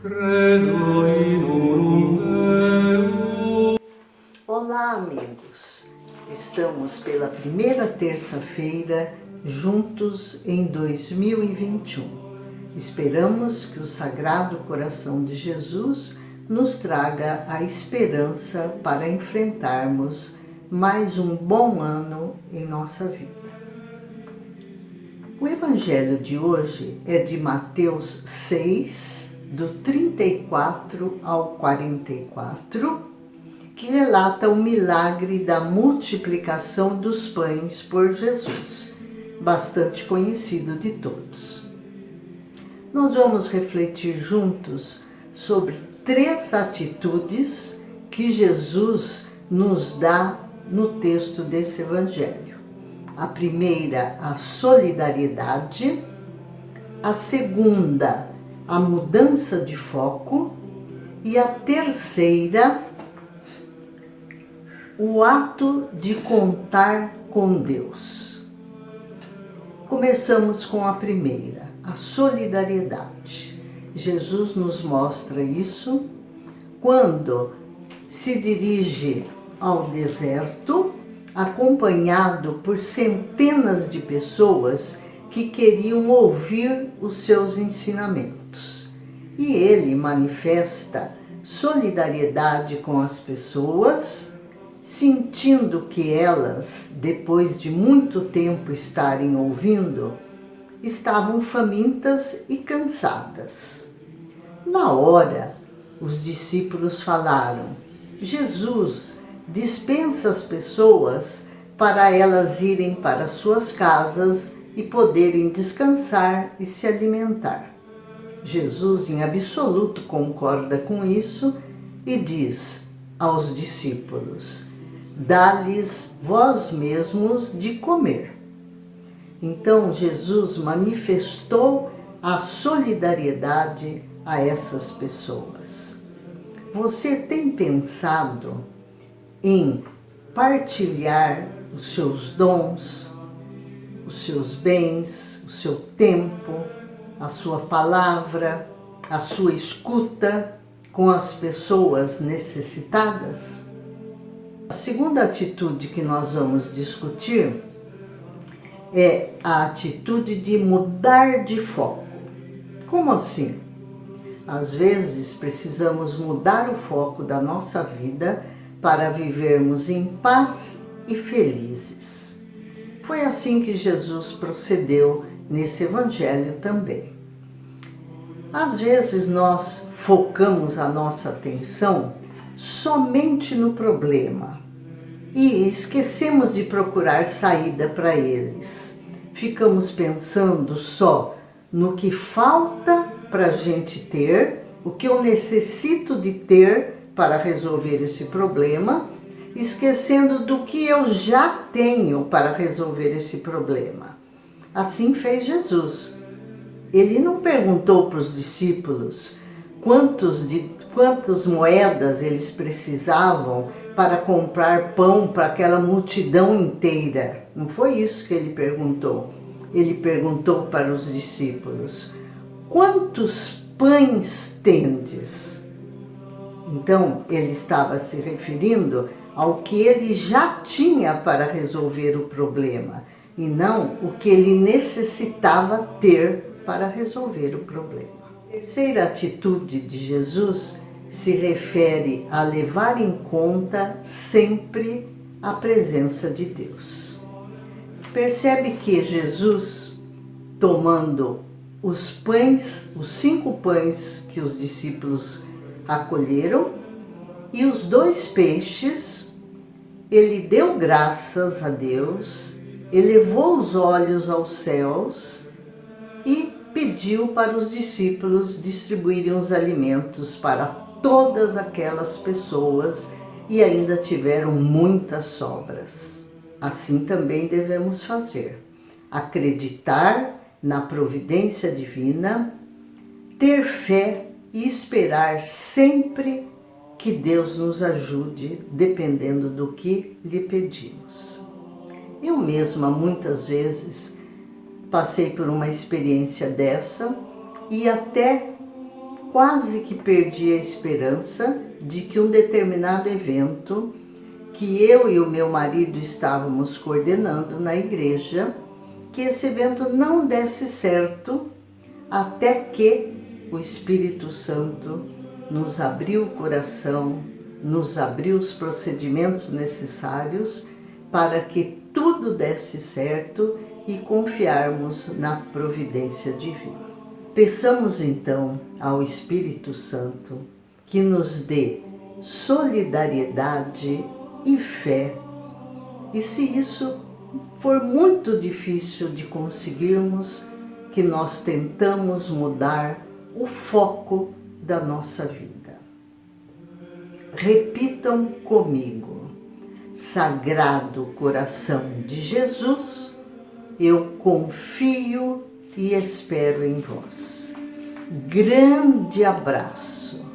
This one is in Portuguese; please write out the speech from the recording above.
Credo in unum Deum. Olá, amigos! Estamos pela primeira terça-feira juntos em 2021. Esperamos que o Sagrado Coração de Jesus nos traga a esperança para enfrentarmos mais um bom ano em nossa vida. O Evangelho de hoje é de Mateus 6, do 34 ao 44, que relata o milagre da multiplicação dos pães por Jesus, bastante conhecido de todos. Nós vamos refletir juntos sobre 3 atitudes que Jesus nos dá no texto desse Evangelho. A primeira, a solidariedade. A segunda, a mudança de foco. E a terceira, o ato de contar com Deus. Começamos com a primeira, a solidariedade. Jesus nos mostra isso quando se dirige ao deserto, acompanhado por centenas de pessoas que queriam ouvir os seus ensinamentos. E ele manifesta solidariedade com as pessoas, sentindo que elas, depois de muito tempo estarem ouvindo, estavam famintas e cansadas. Na hora, os discípulos falaram: Jesus, dispensa as pessoas para elas irem para suas casas e poderem descansar e se alimentar. Jesus, em absoluto, concorda com isso e diz aos discípulos: dá-lhes vós mesmos de comer. Então Jesus manifestou a solidariedade a essas pessoas. Você tem pensado em partilhar os seus dons, os seus bens, o seu tempo, a sua palavra, a sua escuta com as pessoas necessitadas? A segunda atitude que nós vamos discutir é a atitude de mudar de foco. Como assim? Às vezes precisamos mudar o foco da nossa vida para vivermos em paz e felizes. Foi assim que Jesus procedeu nesse Evangelho também. Às vezes nós focamos a nossa atenção somente no problema e esquecemos de procurar saída para eles. Ficamos pensando só no que falta para a gente ter, o que eu necessito de ter para resolver esse problema, esquecendo do que eu já tenho para resolver esse problema. Assim fez Jesus. Ele não perguntou para os discípulos quantas moedas eles precisavam para comprar pão para aquela multidão inteira. Não foi isso que ele perguntou. Ele perguntou para os discípulos: quantos pães tendes? Então, ele estava se referindo ao que ele já tinha para resolver o problema, e não o que ele necessitava ter para resolver o problema. A terceira atitude de Jesus se refere a levar em conta sempre a presença de Deus. Percebe que Jesus, tomando os pães, os 5 pães que os discípulos acolheram e os 2 peixes, ele deu graças a Deus, elevou os olhos aos céus e pediu para os discípulos distribuírem os alimentos para todas aquelas pessoas, e ainda tiveram muitas sobras. Assim também devemos fazer: acreditar na providência divina, ter fé e esperar sempre que Deus nos ajude, dependendo do que lhe pedimos. Eu mesma, muitas vezes, passei por uma experiência dessa e até quase que perdi a esperança de que um determinado evento que eu e o meu marido estávamos coordenando na igreja, que esse evento não desse certo até que o Espírito Santo nos abriu o coração, nos abriu os procedimentos necessários para que tudo desse certo e confiarmos na providência divina. Peçamos então ao Espírito Santo que nos dê solidariedade e fé. E se isso for muito difícil de conseguirmos, que nós tentamos mudar o foco da nossa vida. Repitam comigo: Sagrado Coração de Jesus, eu confio e espero em vós. Grande abraço.